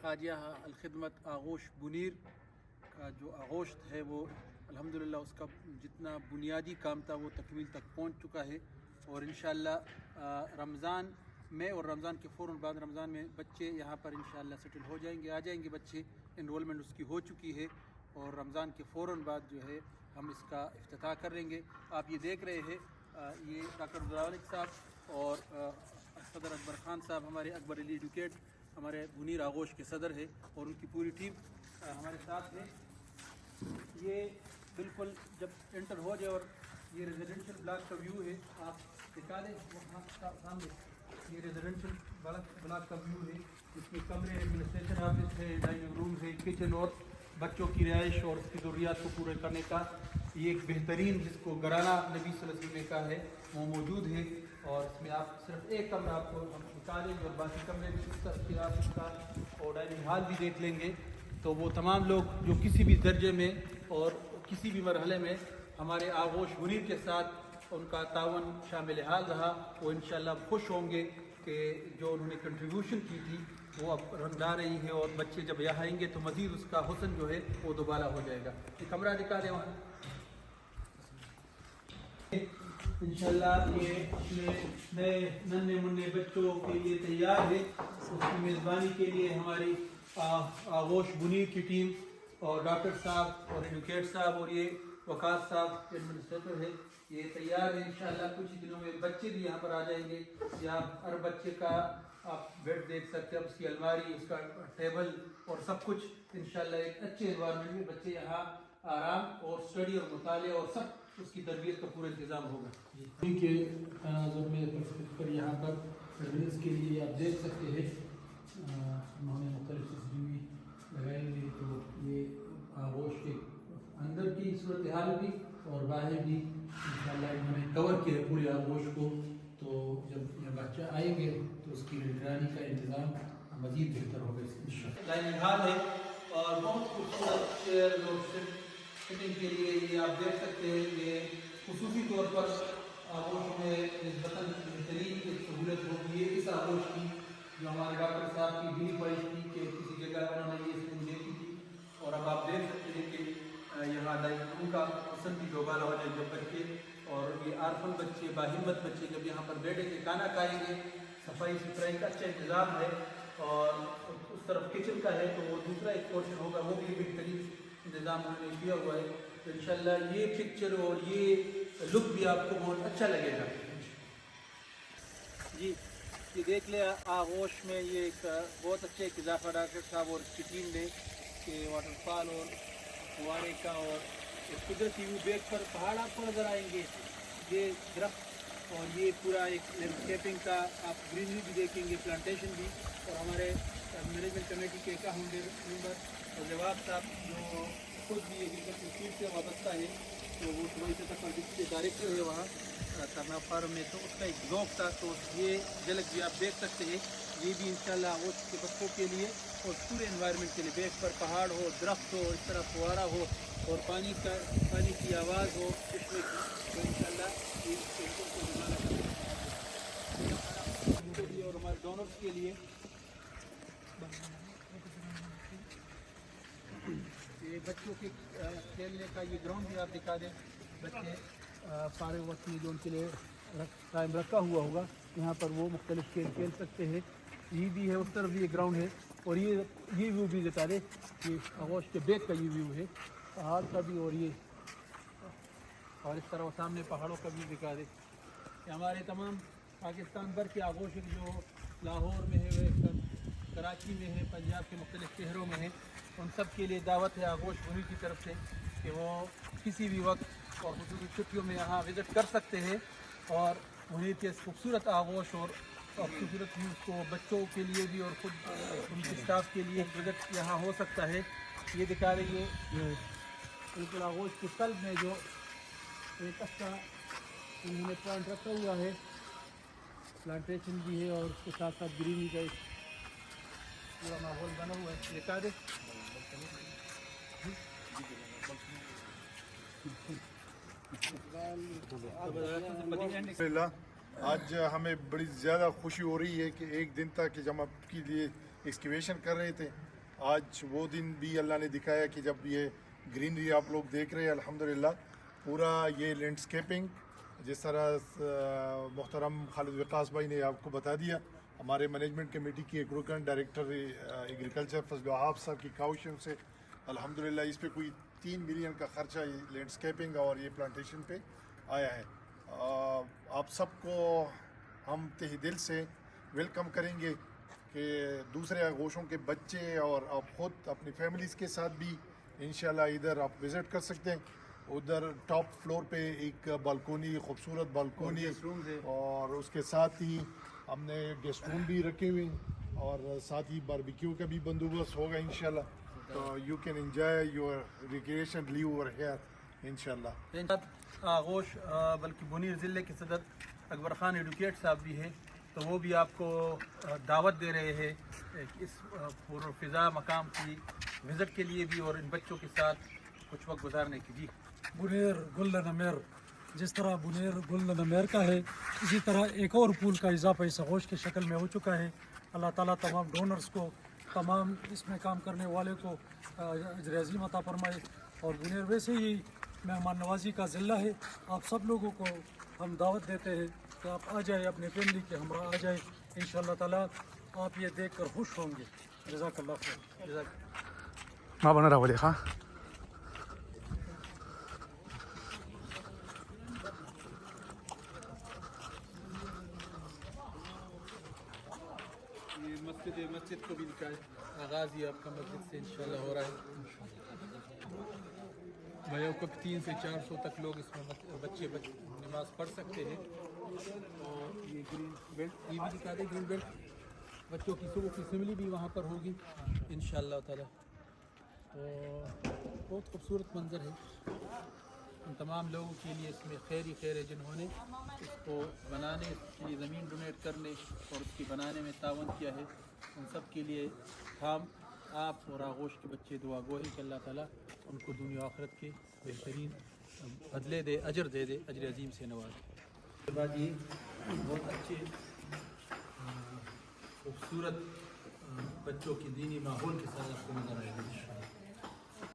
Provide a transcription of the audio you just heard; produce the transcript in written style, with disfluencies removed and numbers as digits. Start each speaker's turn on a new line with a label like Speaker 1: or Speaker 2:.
Speaker 1: خواجہ الخدمت آغوش بنیر کا جو آغوشت ہے وہ الحمدللہ اس کا جتنا بنیادی کام تھا وہ تکمیل تک پہنچ چکا ہے، اور انشاءاللہ رمضان میں اور رمضان کے فوراً بعد رمضان میں بچے یہاں پر انشاءاللہ سیٹل ہو جائیں گے، آ جائیں گے بچے، انرولمنٹ اس کی ہو چکی ہے، اور رمضان کے فوراً بعد جو ہے ہم اس کا افتتاح کریں گے۔ آپ یہ دیکھ رہے ہیں یہ ڈاکٹر عبدالمالک صاحب اور صدر اکبر خان صاحب ہمارے اکبر علی ایڈوکیٹ ہمارے بنیر آغوش کے صدر ہے، اور ان کی پوری ٹیم ہمارے ساتھ ہے۔ یہ بالکل جب انٹر ہو جائے اور یہ ریزیڈنشل بلاک کا ویو ہے، آپ دکھا دیں سامنے، یہ ریزیڈنشل بلاک کا ویو ہے، اس میں کمرے، ایڈمنسٹریشن آفس ہے، ڈائننگ روم ہے، کچن اور بچوں کی رہائش اور اس کی ضروریات کو پورے کرنے کا یہ ایک بہترین جس کو گھرانہ نبی صلی اللہ علیہ وسلم کا ہے وہ موجود ہے، اور اس میں آپ صرف ایک کمرہ آپ کو ہم نکالیں گے اور باقی کمرے بھی اس طرح کی آپ اس کا اور ڈائننگ ہال بھی دیکھ لیں گے، تو وہ تمام لوگ جو کسی بھی درجے میں اور کسی بھی مرحلے میں ہمارے آغوش بنیر کے ساتھ ان کا تعاون شامل حال رہا، وہ انشاءاللہ خوش ہوں گے کہ جو انہوں نے کنٹریبیوشن کی تھی وہ اب رنگا رہی ہے، اور بچے جب یہاں آئیں گے تو مزید اس کا حسن جو ہے وہ دوبالا ہو جائے گا۔ یہ کمرہ دکھا دیں وہاں انشاءاللہ یہ نئے ننے منے بچوں کے لیے تیار ہے، اس کی میزبانی کے لیے ہماری آغوش بنیر کی ٹیم اور ڈاکٹر صاحب اور ایڈوکیٹ صاحب اور یہ وقاص صاحب ایڈمنسٹریٹر ہے، یہ تیار ہے۔ انشاءاللہ کچھ ہی دنوں میں بچے بھی یہاں پر آ جائیں گے، یا ہر بچے کا آپ بیڈ دیکھ سکتے ہیں، اس کی الماری، اس کا ٹیبل اور سب کچھ انشاءاللہ ایک اچھے انوائرمنٹ میں بچے یہاں آرام اور اسٹڈی اور مطالعے اور سب اس کی تربیت کا پورا انتظام ہوگا۔ ان کے تناظر میں پر یہاں پر ریلیز کے لیے آپ دیکھ سکتے ہیں انہوں نے مختلف سیسیٹیوی لگائی ہوئی، تو یہ آغوش کے اندر کی صورتحال بھی اور باہر بھی انشاءاللہ انہوں نے کور کیا پورے آغوش کو، تو جب یہ بچہ آئیں گے تو اس کی نگرانی کا انتظام مزید بہتر ہوگا انشاءاللہ۔ ڈائننگ ہال ہے اور بہت خوبصورت چیئر اور سٹنگ کے لیے یہ آپ دیکھ سکتے ہیں، یہ خصوصی طور پر آغوش میں نسبتاً بہترین ایک سہولت ہوگی ہے اس آغوش کی، جو ہمارے ڈاکٹر صاحب کی بھی خواہش تھی کہ کسی جگہ انہوں نے یہ سٹنگ دیکھی تھی، اور اب آپ دیکھ سکتے ہیں کہ یہاں ڈائننگ روم کا حسن بھی دوبالا ہو جائے جب بچے اور یہ آرفن بچے باہمت بچے جب یہاں پر بیٹھے کے کھانا کھائیں گے، صفائی ستھرائی کا اچھا انتظام ہے، اور اس طرف کچن کا ہے تو وہ دوسرا ایک پورشن ہوگا، وہ بھی بہترین انتظام انہوں نے کیا ہوا ہے، تو انشاءاللہ یہ پکچر اور یہ لک بھی آپ کو بہت اچھا لگے گا۔ جی یہ دیکھ لیں آغوش میں یہ ایک بہت اچھا ایک اضافہ ڈاکٹر صاحب اور اس کی ٹیم نے کہ واٹر فال اور فوارے کا اور ایک قدرتی ویو بیک پر پہاڑ آپ کو نظر آئیں گے، یہ درخت اور یہ پورا ایک لینڈسکیپنگ کا آپ گرینری بھی دیکھیں گے، پلانٹیشن بھی، اور ہمارے مینجمنٹ کمیٹی کے ایک اہم ممبر اور جواب صاحب جو خود بھی ایگریکلچر فیلڈ سے وابستہ ہے، تو وہ صوبائی سطح پر ڈپٹی ڈائریکٹر ہے وہاں کرنا فارم میں، تو اس کا ایک ذوق تھا، تو یہ جھلک بھی آپ دیکھ سکتے ہیں، یہ بھی انشاءاللہ آغوش کے بچوں کے لیے اور پورے انوائرمنٹ کے لیے، بیک پر پہاڑ ہو، درخت ہو، اس طرح فوارہ ہو اور پانی کی آواز ہو چشمے کی، تو انشاءاللہ یہ پیشوں کو بنانا چاہیے اور ہمارے ڈونرز کے لیے یہ بچوں کے کھیلنے کا یہ گراؤنڈ بھی آپ دکھا دیں، بچے فارغ وقت میں جو ان کے لیے ٹائم رکھا ہوا ہوگا یہاں پر وہ مختلف کھیل کھیل سکتے ہیں، یہ بھی ہے، اس طرف بھی ایک گراؤنڈ ہے، اور یہ ویو بھی دکھا دیں، یہ آغوش کے بیک کا یہ ویو ہے پہاڑ کا بھی، اور یہ اور اس طرح وہ سامنے پہاڑوں کا بھی دکھا دیں۔ کہ ہمارے تمام پاکستان بھر کے آغوش جو لاہور میں ہے، کراچی میں ہے، پنجاب کے مختلف شہروں میں ہیں، ان سب کے لیے دعوت ہے آغوش بنیر کی طرف سے کہ وہ کسی بھی وقت اور خصوصی چھٹیوں میں یہاں وزٹ کر سکتے ہیں، اور بنیر کے اس خوبصورت آغوش اور خوبصورت ویوز کو بچوں کے لیے بھی اور خود ان کے اسٹاف کے لیے وزٹ یہاں ہو سکتا ہے۔ یہ دکھا رہی ہے بالکل آغوش کے قلب میں جو ایک اچھا انہوں نے پوائنٹ رکھا ہوا ہے، پلانٹیشن بھی ہے اور اس کے ساتھ ساتھ گرینری کا ایک پورا ماحول بنا ہوا ہے، دکھا دے۔
Speaker 2: الحمدللہ آج ہمیں بڑی زیادہ خوشی ہو رہی ہے کہ ایک دن تک جب ہم آپ کے لیے ایکسکیویشن کر رہے تھے آج وہ دن بھی اللہ نے دکھایا کہ جب یہ گرینری آپ لوگ دیکھ رہے ہیں الحمدللہ، پورا یہ لینڈسکیپنگ جس طرح محترم خالد وقاص بھائی نے آپ کو بتا دیا، ہمارے مینجمنٹ کمیٹی کی ایک رکن ڈائریکٹر ایگریکلچر فضل وہاب صاحب کی کاوشوں سے الحمدللہ اس پہ کوئی 3 ملین کا خرچہ یہ لینڈسکیپنگ اور یہ پلانٹیشن پہ آیا ہے۔ آپ سب کو ہم تہ دل سے ویلکم کریں گے کہ دوسرے آغوشوں کے بچے اور آپ خود اپنی فیملیز کے ساتھ بھی انشاءاللہ ادھر آپ وزٹ کر سکتے ہیں۔ ادھر ٹاپ فلور پہ ایک بالکونی، خوبصورت بالکونی، اور اس کے ساتھ ہی ہم نے گیسٹ روم بھی رکھے ہوئے ہیں، اور ساتھ ہی باربیکیو کا بھی بندوبست ہوگا انشاءاللہ، تو you can enjoy your recreation leave over here انشاءاللہ۔
Speaker 1: آغوش بلکہ منیر ضلع کے صدر اکبر خان ایڈوکیٹ صاحب بھی ہیں، تو وہ بھی آپ کو دعوت دے رہے ہیں اس پرفضا مقام کی وزٹ کے لیے بھی، اور ان بچوں کے ساتھ کچھ وقت گزارنے کی۔ جی
Speaker 3: بنیر گل نمیر، جس طرح بنیر گل نمیر کا ہے اسی طرح ایک اور پول کا اضافہ اس آغوش کی شکل میں ہو چکا ہے۔ اللہ تعالیٰ تمام ڈونرز کو، تمام اس میں کام کرنے والے کو اجر عظیم عطا فرمائے، اور بنیر ویسے ہی مہمان نوازی کا ضلع ہے۔ آپ سب لوگوں کو ہم دعوت دیتے ہیں کہ آپ آ جائیں، اپنے فیملی کے ہمراہ آ جائیں، انشاءاللہ تعالیٰ آپ یہ دیکھ کر خوش ہوں گے۔ جزاک اللہ خیر۔
Speaker 4: ما بنا رہا دیکھا
Speaker 1: یہ مسجد کو بھی دکھائے، آغاز ہی آپ کا مسجد سے انشاءاللہ ہو رہا ہے۔ بھائیوں کو 300 سے 400 تک لوگ اس میں بچے نماز پڑھ سکتے ہیں، اور یہ گرین بیلٹ یہ بھی دکھا دیں، گرین بیلٹ بچوں کی صبح کی اسمبلی بھی وہاں پر ہوگی انشاءاللہ تعالیٰ۔ تو بہت خوبصورت منظر ہے، ان تمام لوگوں کے لیے اس میں خیر ہی خیر ہے جنہوں نے اس کو بنانے کے لیے زمین ڈونیٹ کرنے اور اس کی بنانے میں تعاون کیا ہے، ان سب کے لیے ہم آپ اور آغوش کے بچے دعا گو ہیں کہ اللہ تعالیٰ ان کو دنیا و آخرت کے بہترین بدلے دے، اجر دے دے، اجر عظیم سے نوازے۔ اس کے بعد یہ بہت اچھے خوبصورت بچوں کی دینی ماحول کے ساتھ آپ کو نظر آئے گا انشاءاللہ۔